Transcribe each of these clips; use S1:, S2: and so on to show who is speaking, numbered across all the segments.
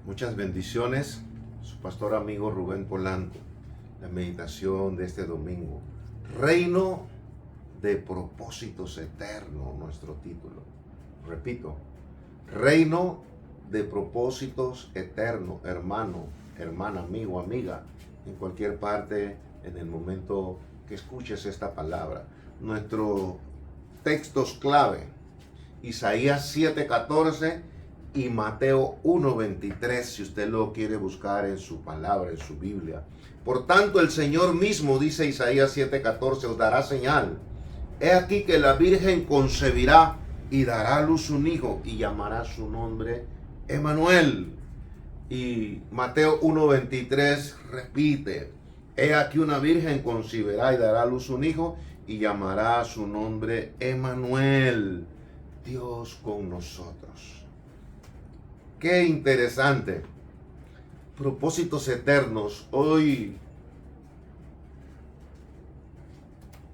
S1: Muchas bendiciones, su pastor amigo Rubén Polanco. La meditación de este domingo. Reino de propósitos eternos, nuestro título. Repito, reino de propósitos eternos, hermano, hermana, amigo, amiga, en cualquier parte, en el momento que escuches esta palabra. Nuestros textos clave, Isaías 7:14 y Mateo 1:23, si usted lo quiere buscar en su palabra, en su Biblia. Por tanto, el Señor mismo, dice Isaías 7:14, os dará señal. He aquí que la Virgen concebirá y dará a luz un hijo y llamará su nombre Emmanuel. Y Mateo 1:23 repite, he aquí una virgen concebirá y dará a luz un hijo y llamará su nombre Emmanuel, Dios con nosotros. Qué interesante. Propósitos eternos. Hoy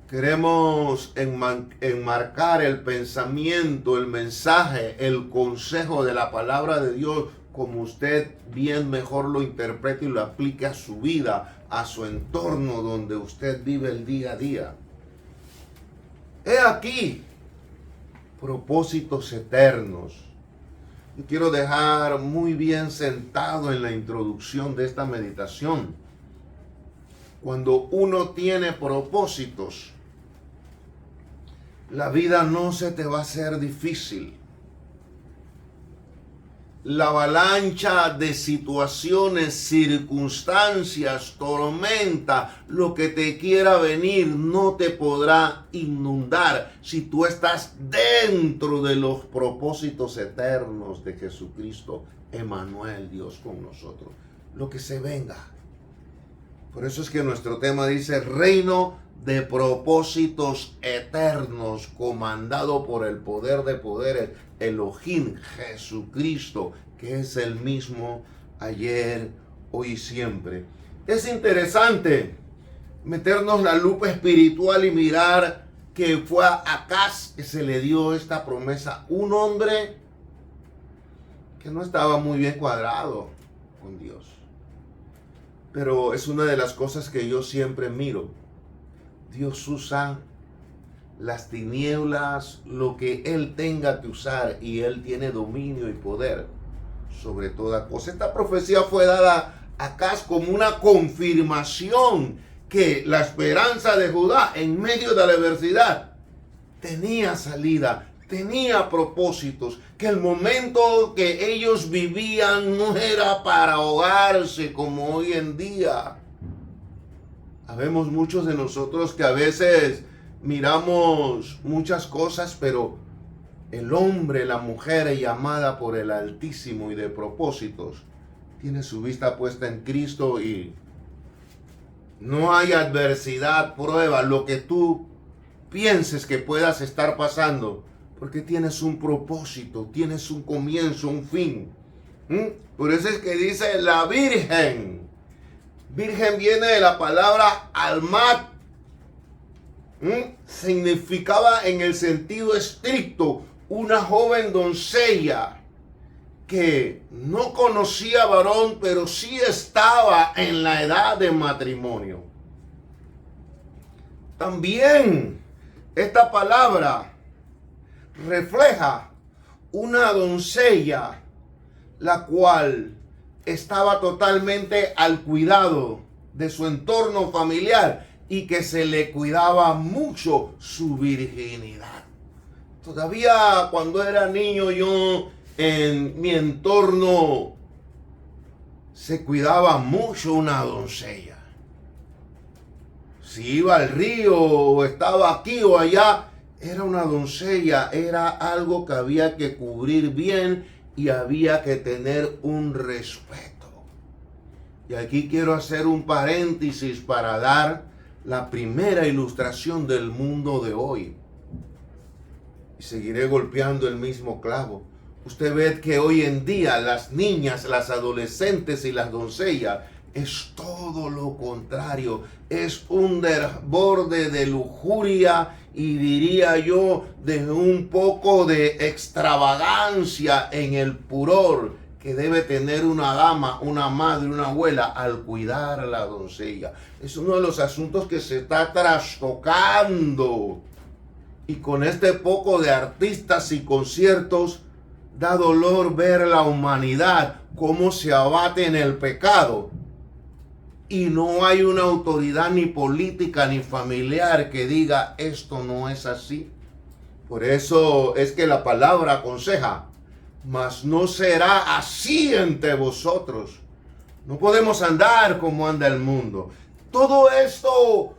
S1: queremos enmarcar el pensamiento, el mensaje, el consejo de la palabra de Dios, como usted bien mejor lo interprete y lo aplique a su vida, a su entorno donde usted vive el día a día. He aquí, propósitos eternos. Yo quiero dejar muy bien sentado en la introducción de esta meditación. Cuando uno tiene propósitos, la vida no se te va a hacer difícil. La avalancha de situaciones, circunstancias, tormenta, lo que te quiera venir, no te podrá inundar si tú estás dentro de los propósitos eternos de Jesucristo, Emmanuel, Dios con nosotros. Lo que se venga. Por eso es que nuestro tema dice reino de propósitos eternos, comandado por el poder de poderes, Elohim, Jesucristo, que es el mismo ayer, hoy y siempre. Es interesante meternos la lupa espiritual y mirar que fue a Acaz que se le dio esta promesa. Un hombre que no estaba muy bien cuadrado con Dios. Pero es una de las cosas que yo siempre miro. Dios usa las tinieblas, lo que Él tenga que usar, y Él tiene dominio y poder sobre toda cosa. Esta profecía fue dada a Acaz como una confirmación que la esperanza de Judá en medio de la adversidad tenía salida, tenía propósitos, que el momento que ellos vivían no era para ahogarse como hoy en día. Habemos muchos de nosotros que a veces miramos muchas cosas, pero el hombre, la mujer llamada por el Altísimo y de propósitos, tiene su vista puesta en Cristo y no hay adversidad, prueba, lo que tú pienses que puedas estar pasando, porque tienes un propósito, tienes un comienzo, un fin. Por eso es que dice la Virgen. Virgen viene de la palabra almat. Significaba en el sentido estricto una joven doncella que no conocía varón, pero sí estaba en la edad de matrimonio. También esta palabra refleja una doncella la cual estaba totalmente al cuidado de su entorno familiar y que se le cuidaba mucho su virginidad. Todavía cuando era niño yo en mi entorno se cuidaba mucho una doncella. Si iba al río o estaba aquí o allá, era una doncella, era algo que había que cubrir bien y había que tener un respeto. Y aquí quiero hacer un paréntesis para dar la primera ilustración del mundo de hoy. Y seguiré golpeando el mismo clavo. Usted ve que hoy en día las niñas, las adolescentes y las doncellas es todo lo contrario. Es un desborde de lujuria y diría yo de un poco de extravagancia en el furor que debe tener una dama, una madre, una abuela al cuidar a la doncella. Es uno de los asuntos que se está trastocando. Y con este poco de artistas y conciertos, da dolor ver la humanidad cómo se abate en el pecado. Y no hay una autoridad ni política ni familiar que diga esto no es así. Por eso es que la palabra aconseja, mas no será así entre vosotros. No podemos andar como anda el mundo. Todo esto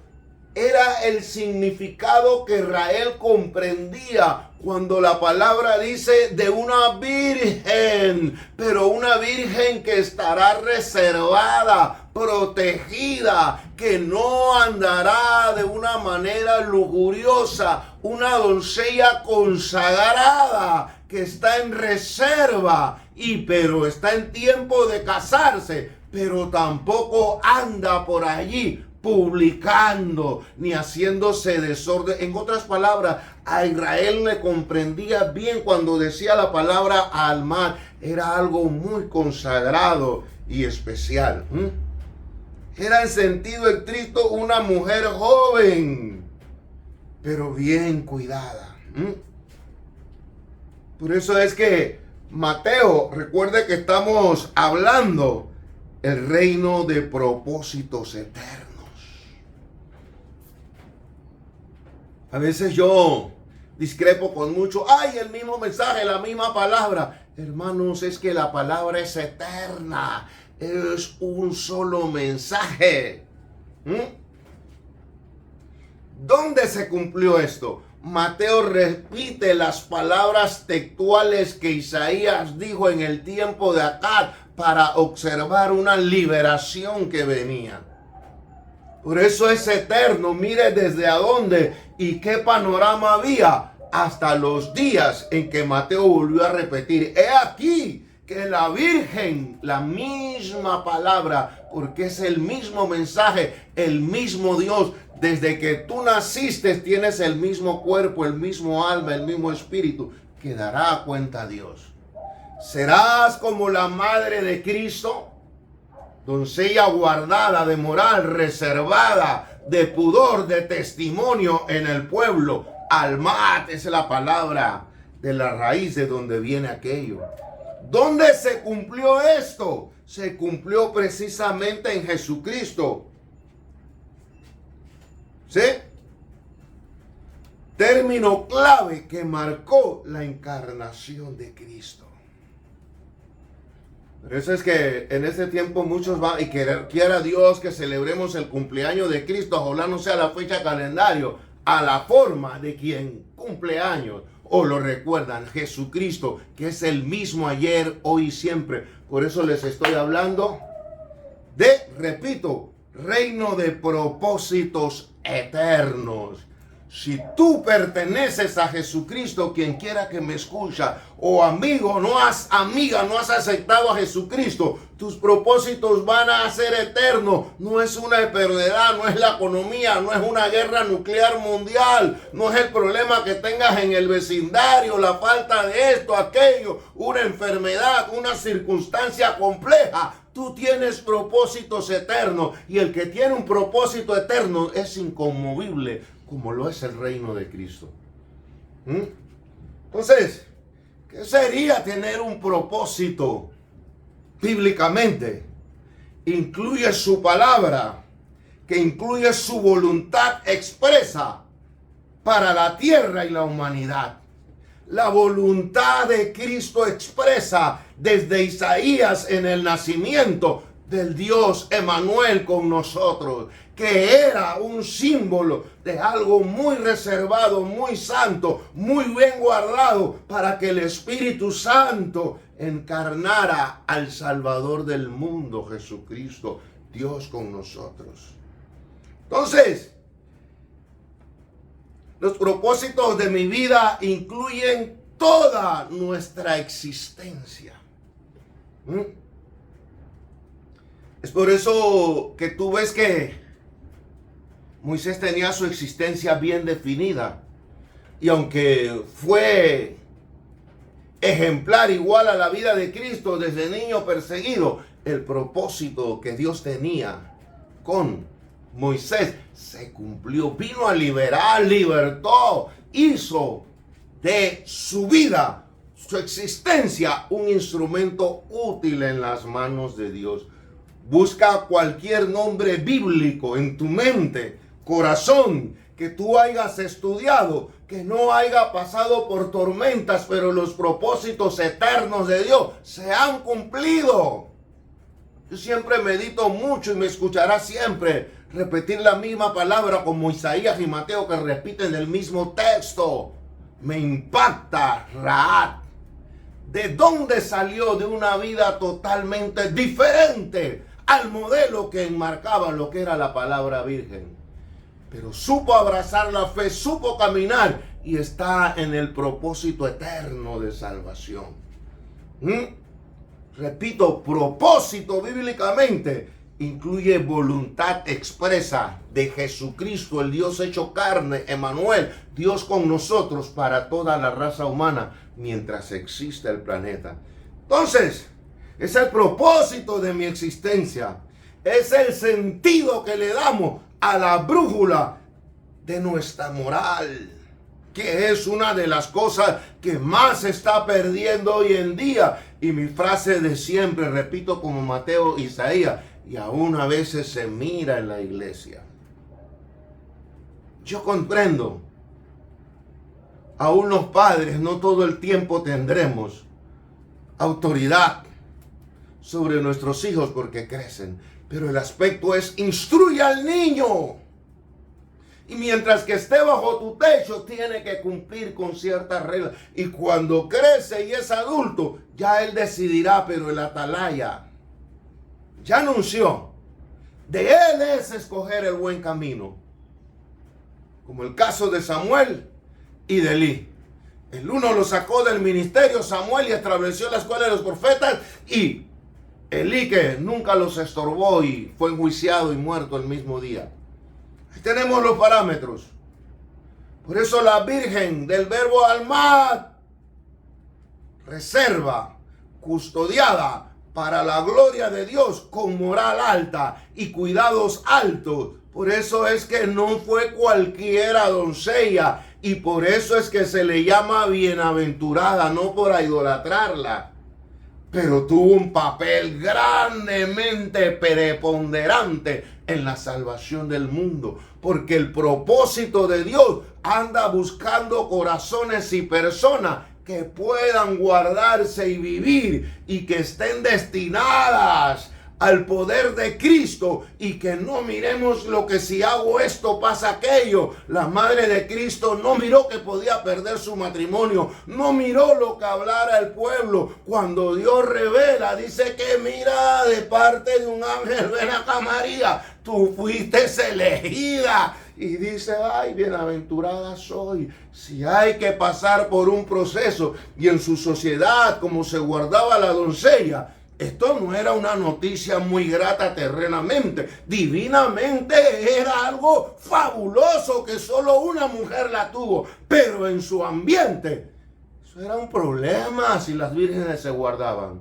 S1: era el significado que Israel comprendía cuando la palabra dice de una virgen, pero una virgen que estará reservada, protegida, que no andará de una manera lujuriosa, una doncella consagrada que está en reserva pero está en tiempo de casarse, pero tampoco anda por allí publicando ni haciéndose desorden. En otras palabras, a Israel le comprendía bien cuando decía la palabra almar. Era algo muy consagrado y especial. Era en sentido estricto una mujer joven, pero bien cuidada. Por eso es que Mateo, recuerde que estamos hablando el reino de propósitos eternos. A veces yo discrepo con mucho. ¡Ay, el mismo mensaje, la misma palabra! Hermanos, es que la palabra es eterna. Es un solo mensaje. ¿Dónde se cumplió esto? Mateo repite las palabras textuales que Isaías dijo en el tiempo de Acaz para observar una liberación que venía. Por eso es eterno. Mire desde a dónde y qué panorama había hasta los días en que Mateo volvió a repetir. He aquí que la Virgen, la misma palabra, porque es el mismo mensaje, el mismo Dios. Desde que tú naciste tienes el mismo cuerpo, el mismo alma, el mismo espíritu, que dará cuenta a Dios. ¿Serás como la madre de Cristo? Doncella guardada de moral, reservada, de pudor, de testimonio en el pueblo. Almat es la palabra de la raíz de donde viene aquello. ¿Dónde se cumplió esto? Se cumplió precisamente en Jesucristo. ¿Sí? Término clave que marcó la encarnación de Cristo. Por eso es que en este tiempo muchos van y quiera Dios que celebremos el cumpleaños de Cristo, ojalá no sea la fecha calendario, a la forma de quien cumple años, o lo recuerdan, Jesucristo, que es el mismo ayer, hoy y siempre. Por eso les estoy hablando de, repito, reino de propósitos eternos. Si tú perteneces a Jesucristo, quien quiera que me escucha, o amiga, no has aceptado a Jesucristo, tus propósitos van a ser eternos. No es una enfermedad, no es la economía, no es una guerra nuclear mundial, no es el problema que tengas en el vecindario, la falta de esto, aquello, una enfermedad, una circunstancia compleja. Tú tienes propósitos eternos, y el que tiene un propósito eterno es inconmovible, como lo es el reino de Cristo. Entonces, ¿qué sería tener un propósito bíblicamente? Incluye su palabra, que incluye su voluntad expresa para la tierra y la humanidad. La voluntad de Cristo expresa desde Isaías en el nacimiento del Dios Emmanuel con nosotros, que era un símbolo de algo muy reservado, muy santo, muy bien guardado, para que el Espíritu Santo encarnara al Salvador del mundo, Jesucristo, Dios con nosotros. Entonces, los propósitos de mi vida incluyen toda nuestra existencia. Es por eso que tú ves que Moisés tenía su existencia bien definida. Y aunque fue ejemplar igual a la vida de Cristo desde niño perseguido. El propósito que Dios tenía con Moisés se cumplió. Vino a liberar, libertó, hizo de su vida, su existencia, un instrumento útil en las manos de Dios. Busca cualquier nombre bíblico en tu mente, corazón, que tú hayas estudiado, que no haya pasado por tormentas, pero los propósitos eternos de Dios se han cumplido. Yo siempre medito mucho y me escuchará siempre repetir la misma palabra como Isaías y Mateo, que repiten el mismo texto. Me impacta Rahab. ¿De dónde salió? De una vida totalmente diferente al modelo que enmarcaba lo que era la palabra virgen. Pero supo abrazar la fe, supo caminar y está en el propósito eterno de salvación. Repito, propósito bíblicamente incluye voluntad expresa de Jesucristo, el Dios hecho carne, Emmanuel, Dios con nosotros para toda la raza humana mientras exista el planeta. Entonces, es el propósito de mi existencia, es el sentido que le damos a la brújula de nuestra moral, que es una de las cosas que más se está perdiendo hoy en día. Y mi frase de siempre, repito como Mateo, Isaías, y aún a veces se mira en la iglesia. Yo comprendo, aún los padres no todo el tiempo tendremos autoridad sobre nuestros hijos porque crecen, pero el aspecto es: instruye al niño. Y mientras que esté bajo tu techo, tiene que cumplir con ciertas reglas. Y cuando crece y es adulto, ya él decidirá, pero el atalaya ya anunció. De él es escoger el buen camino. Como el caso de Samuel y de Elí. El uno lo sacó del ministerio, Samuel, y estableció la escuela de los profetas. Y Elí, que nunca los estorbó y fue enjuiciado y muerto el mismo día. Ahí tenemos los parámetros. Por eso la Virgen del verbo almad, reserva, custodiada para la gloria de Dios, con moral alta y cuidados altos. Por eso es que no fue cualquiera doncella, y por eso es que se le llama bienaventurada, no por idolatrarla, pero tuvo un papel grandemente preponderante en la salvación del mundo, porque el propósito de Dios anda buscando corazones y personas que puedan guardarse y vivir y que estén destinadas al poder de Cristo, y que no miremos lo que si hago esto pasa aquello. La madre de Cristo no miró que podía perder su matrimonio, no miró lo que hablara el pueblo. Cuando Dios revela, dice que mira de parte de un ángel: ven acá, María, tú fuiste elegida. Y dice: ay, bienaventurada soy. Si hay que pasar por un proceso, y en su sociedad, como se guardaba la doncella, esto no era una noticia muy grata terrenamente. Divinamente era algo fabuloso que solo una mujer la tuvo. Pero en su ambiente, eso era un problema si las vírgenes se guardaban.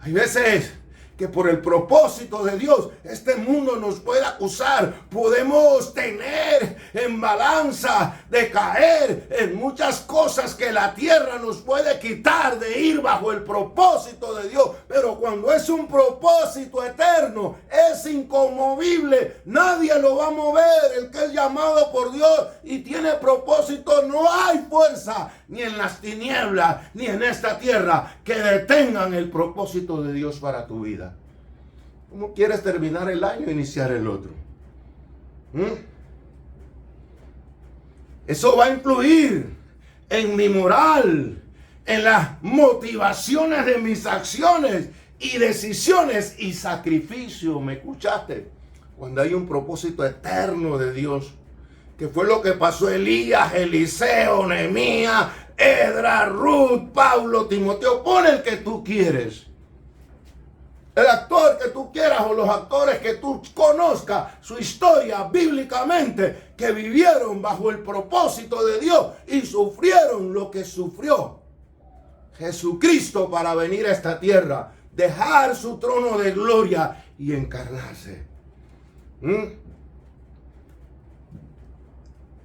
S1: Hay veces que por el propósito de Dios este mundo nos puede acusar. Podemos tener en balanza de caer en muchas cosas que la tierra nos puede quitar de ir bajo el propósito de Dios. Pero cuando es un propósito eterno, es inconmovible. Nadie lo va a mover. El que es llamado por Dios y tiene propósito, no hay fuerza ni en las tinieblas ni en esta tierra que detengan el propósito de Dios para tu vida. ¿Cómo quieres terminar el año e iniciar el otro? Eso va a influir en mi moral, en las motivaciones de mis acciones y decisiones y sacrificio. ¿Me escuchaste? Cuando hay un propósito eterno de Dios, que fue lo que pasó Elías, Eliseo, Nehemías, Esdras, Ruth, Pablo, Timoteo. Pon el que tú quieres. El actor que tú quieras o los actores que tú conozcas su historia bíblicamente, que vivieron bajo el propósito de Dios y sufrieron lo que sufrió Jesucristo para venir a esta tierra, dejar su trono de gloria y encarnarse.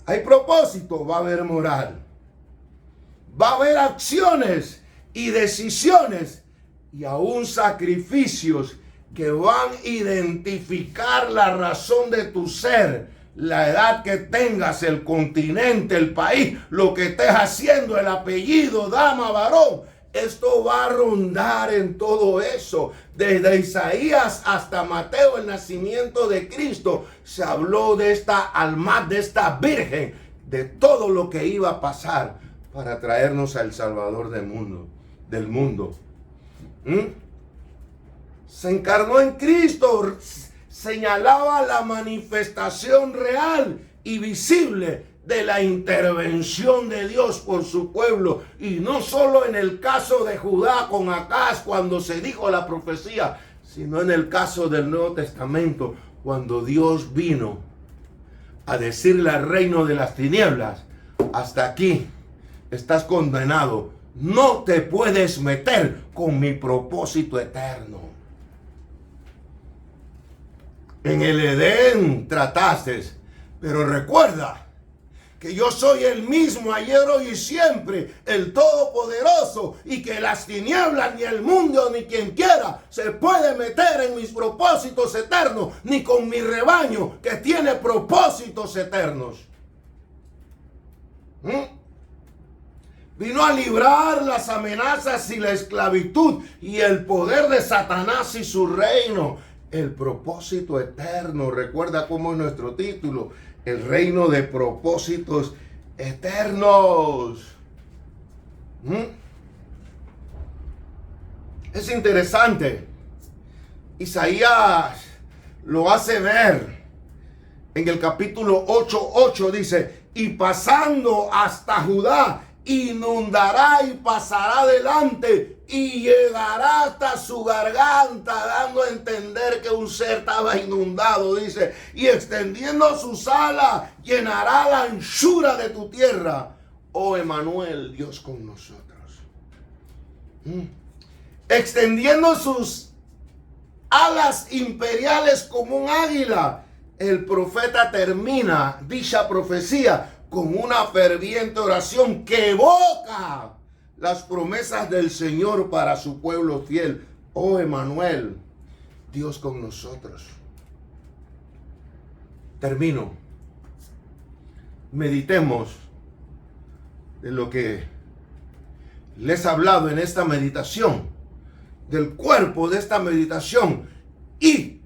S1: Hay propósito, va a haber moral. Va a haber acciones y decisiones y aún sacrificios que van a identificar la razón de tu ser, la edad que tengas, el continente, el país, lo que estés haciendo, el apellido, dama, varón. Esto va a rondar en todo eso. Desde Isaías hasta Mateo, el nacimiento de Cristo, se habló de esta alma, de esta virgen, de todo lo que iba a pasar para traernos al Salvador del mundo. Se encarnó en Cristo, señalaba la manifestación real y visible de la intervención de Dios por su pueblo, y no solo en el caso de Judá con Acaz cuando se dijo la profecía, sino en el caso del Nuevo Testamento cuando Dios vino a decirle al reino de las tinieblas: hasta aquí estás condenado, no te puedes meter con mi propósito eterno. En el Edén trataste, pero recuerda que yo soy el mismo ayer, hoy y siempre, el Todopoderoso, y que las tinieblas, ni el mundo, ni quien quiera, se puede meter en mis propósitos eternos, ni con mi rebaño, que tiene propósitos eternos. Vino a librar las amenazas y la esclavitud y el poder de Satanás y su reino. El propósito eterno, recuerda cómo es nuestro título, el reino de propósitos eternos. Es interesante. Isaías lo hace ver en el capítulo 8:8, dice: y pasando hasta Judá, inundará y pasará adelante y llegará hasta su garganta, dando a entender que un ser estaba inundado, dice, y extendiendo sus alas llenará la anchura de tu tierra. Oh Emmanuel, Dios con nosotros. Extendiendo sus alas imperiales como un águila, el profeta termina dicha profecía con una ferviente oración que evoca las promesas del Señor para su pueblo fiel. Oh Emmanuel, Dios con nosotros. Termino. Meditemos de lo que les he hablado en esta meditación, del cuerpo de esta meditación, y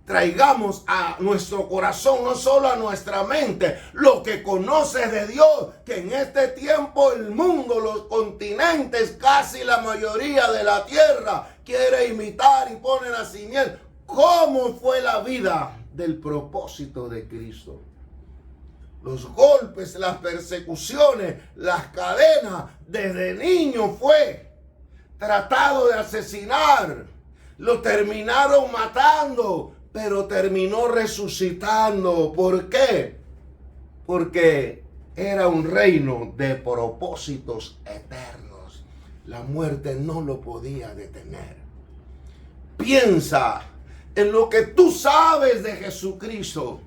S1: traigamos a nuestro corazón, no solo a nuestra mente, lo que conoces de Dios, que en este tiempo el mundo, los continentes, casi la mayoría de la tierra, quiere imitar y pone la simiente. ¿Cómo fue la vida del propósito de Cristo? Los golpes, las persecuciones, las cadenas, desde niño fue tratado de asesinar, lo terminaron matando, pero terminó resucitando. ¿Por qué? Porque era un reino de propósitos eternos. La muerte no lo podía detener. Piensa en lo que tú sabes de Jesucristo.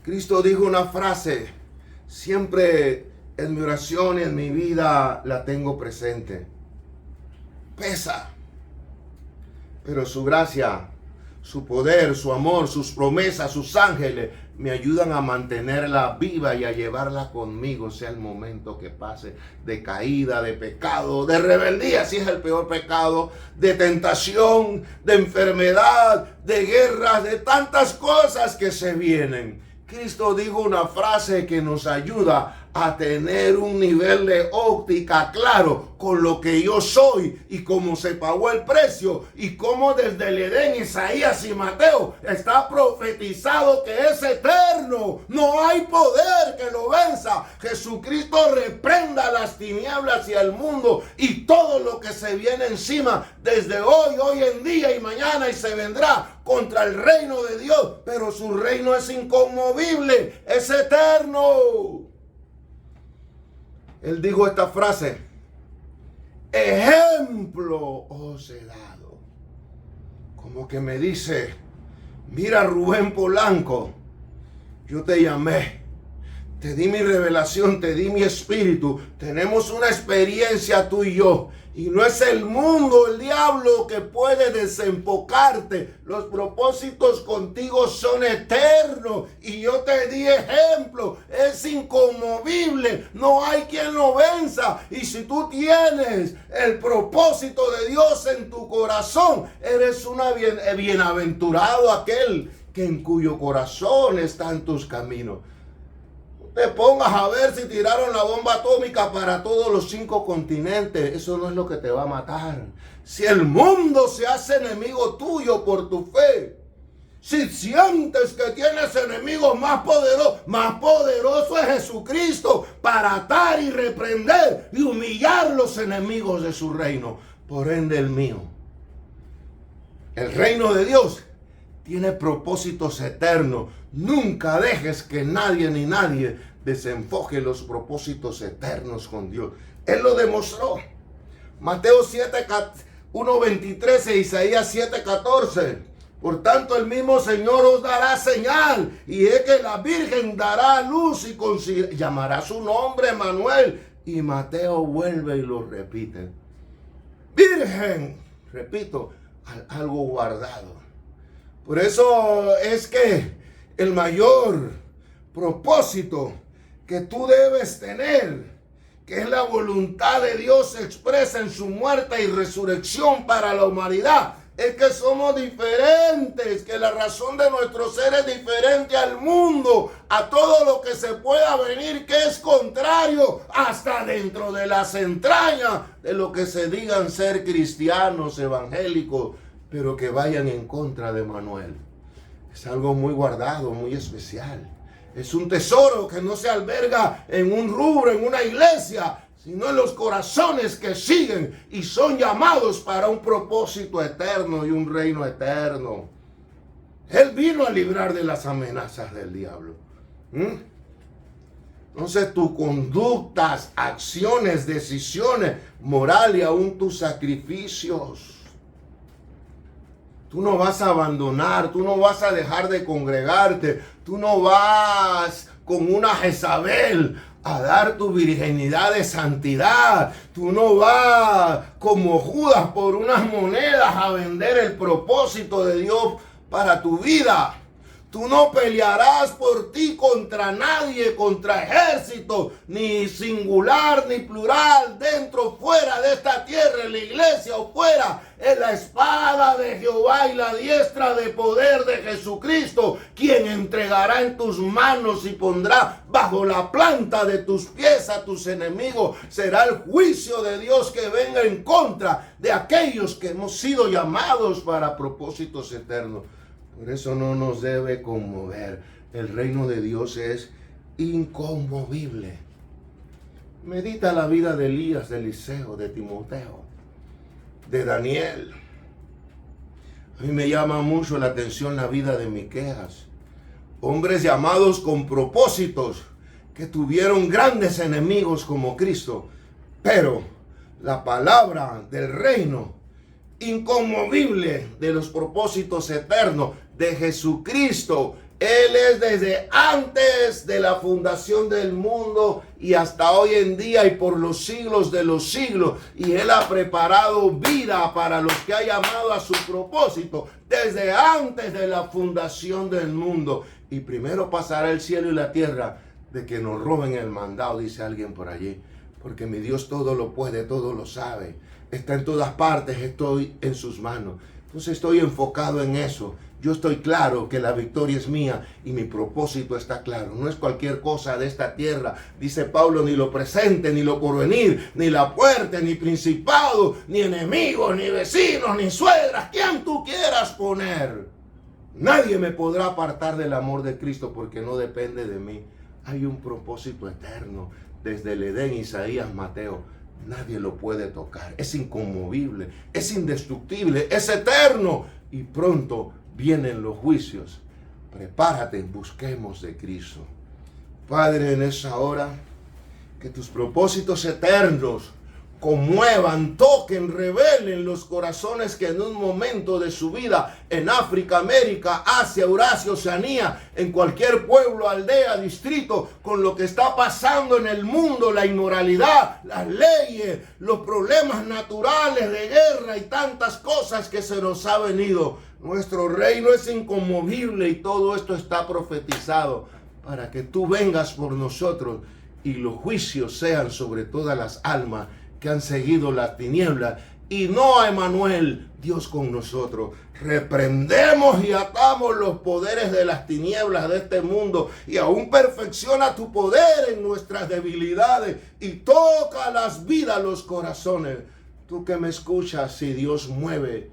S1: Cristo dijo una frase, siempre en mi oración y en mi vida la tengo presente. Pesa. Pero su gracia, su poder, su amor, sus promesas, sus ángeles me ayudan a mantenerla viva y a llevarla conmigo, sea el momento que pase, de caída, de pecado, de rebeldía, si es el peor pecado, de tentación, de enfermedad, de guerras, de tantas cosas que se vienen. Cristo dijo una frase que nos ayuda a tener un nivel de óptica claro con lo que yo soy y cómo se pagó el precio y cómo desde el Edén, Isaías y Mateo está profetizado que es eterno. No hay poder que lo venza. Jesucristo reprenda las tinieblas y al mundo y todo lo que se viene encima desde hoy en día y mañana, y se vendrá contra el reino de Dios. Pero su reino es inconmovible, es eterno. Él dijo esta frase: ejemplo os he dado. Como que me dice: mira, Rubén Polanco, yo te llamé, te di mi revelación, te di mi espíritu, tenemos una experiencia tú y yo, y no es el mundo, el diablo, que puede desenfocarte. Los propósitos contigo son eternos, y yo te di ejemplo, es inconmovible, no hay quien lo venza. Y si tú tienes el propósito de Dios en tu corazón, eres bienaventurado aquel que en cuyo corazón están tus caminos. Te pongas a ver si tiraron la bomba atómica para todos los 5 continentes. Eso no es lo que te va a matar. Si el mundo se hace enemigo tuyo por tu fe, si sientes que tienes enemigos más poderoso es Jesucristo para atar y reprender y humillar los enemigos de su reino. Por ende el mío. El reino de Dios tiene propósitos eternos. Nunca dejes que nadie ni nadie desenfoque los propósitos eternos con Dios. Él lo demostró. Mateo 1:23 e Isaías 7:14. Por tanto, el mismo Señor os dará señal, y es que la Virgen dará luz y llamará su nombre Emmanuel. Y Mateo vuelve y lo repite. Virgen, repito, algo guardado. Por eso es que el mayor propósito que tú debes tener, que es la voluntad de Dios expresa en su muerte y resurrección para la humanidad, es que somos diferentes, que la razón de nuestro ser es diferente al mundo, a todo lo que se pueda venir, que es contrario hasta dentro de las entrañas de lo que se digan ser cristianos, evangélicos, pero que vayan en contra de Manuel. Es algo muy guardado, muy especial. Es un tesoro que no se alberga en un rubro, en una iglesia, sino en los corazones que siguen y son llamados para un propósito eterno y un reino eterno. Él vino a librar de las amenazas del diablo. Entonces tus conductas, acciones, decisiones, moral y aún tus sacrificios. Tú no vas a abandonar, tú no vas a dejar de congregarte, tú no vas con una Jezabel a dar tu virginidad de santidad, tú no vas como Judas por unas monedas a vender el propósito de Dios para tu vida. Tú no pelearás por ti contra nadie, contra ejército, ni singular ni plural, dentro o fuera de esta tierra, en la iglesia o fuera. Es la espada de Jehová y la diestra de poder de Jesucristo, quien entregará en tus manos y pondrá bajo la planta de tus pies a tus enemigos. Será el juicio de Dios que venga en contra de aquellos que hemos sido llamados para propósitos eternos. Por eso no nos debe conmover. El reino de Dios es inconmovible. Medita la vida de Elías, de Eliseo, de Timoteo, de Daniel. A mí me llama mucho la atención la vida de Miqueas. Hombres llamados con propósitos, que tuvieron grandes enemigos como Cristo. Pero la palabra del reino inconmovible de los propósitos eternos de Jesucristo. Él es desde antes de la fundación del mundo y hasta hoy en día y por los siglos de los siglos. Y Él ha preparado vida para los que ha llamado a su propósito desde antes de la fundación del mundo. Y primero pasará el cielo y la tierra de que nos roben el mandado, dice alguien por allí. Porque mi Dios todo lo puede, todo lo sabe. Está en todas partes, estoy en sus manos. Entonces estoy enfocado en eso. Yo estoy claro que la victoria es mía y mi propósito está claro. No es cualquier cosa de esta tierra. Dice Pablo, ni lo presente, ni lo porvenir, ni la puerta, ni principado, ni enemigos, ni vecinos, ni suegras, quien tú quieras poner. Nadie me podrá apartar del amor de Cristo porque no depende de mí. Hay un propósito eterno desde el Edén, Isaías, Mateo. Nadie lo puede tocar. Es inconmovible, es indestructible, es eterno. Y pronto vienen los juicios. Prepárate, busquemos de Cristo. Padre, en esa hora Que tus propósitos eternos conmuevan, toquen, revelen los corazones que en un momento de su vida en África, América, Asia, Eurasia, Oceanía, en cualquier pueblo, aldea, distrito, con lo que está pasando en el mundo, la inmoralidad, las leyes, los problemas naturales de guerra y tantas cosas que se nos ha venido. Nuestro reino es inconmovible y todo esto está profetizado para que tú vengas por nosotros y los juicios sean sobre todas las almas que han seguido las tinieblas y no a Emmanuel, Dios con nosotros. Reprendemos y atamos los poderes de las tinieblas de este mundo y aún perfecciona tu poder en nuestras debilidades y toca las vidas, los corazones. Tú que me escuchas, si Dios mueve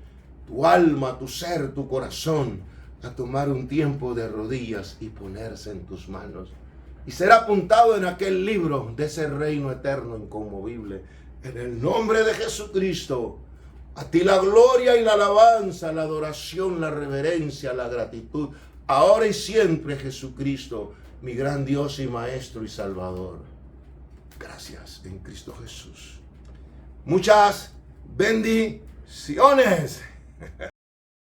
S1: tu alma, tu ser, tu corazón a tomar un tiempo de rodillas y ponerse en tus manos y ser apuntado en aquel libro de ese reino eterno inconmovible. En el nombre de Jesucristo, a ti la gloria y la alabanza, la adoración, la reverencia, la gratitud, ahora y siempre, Jesucristo, mi gran Dios y Maestro y Salvador. Gracias en Cristo Jesús. Muchas bendiciones.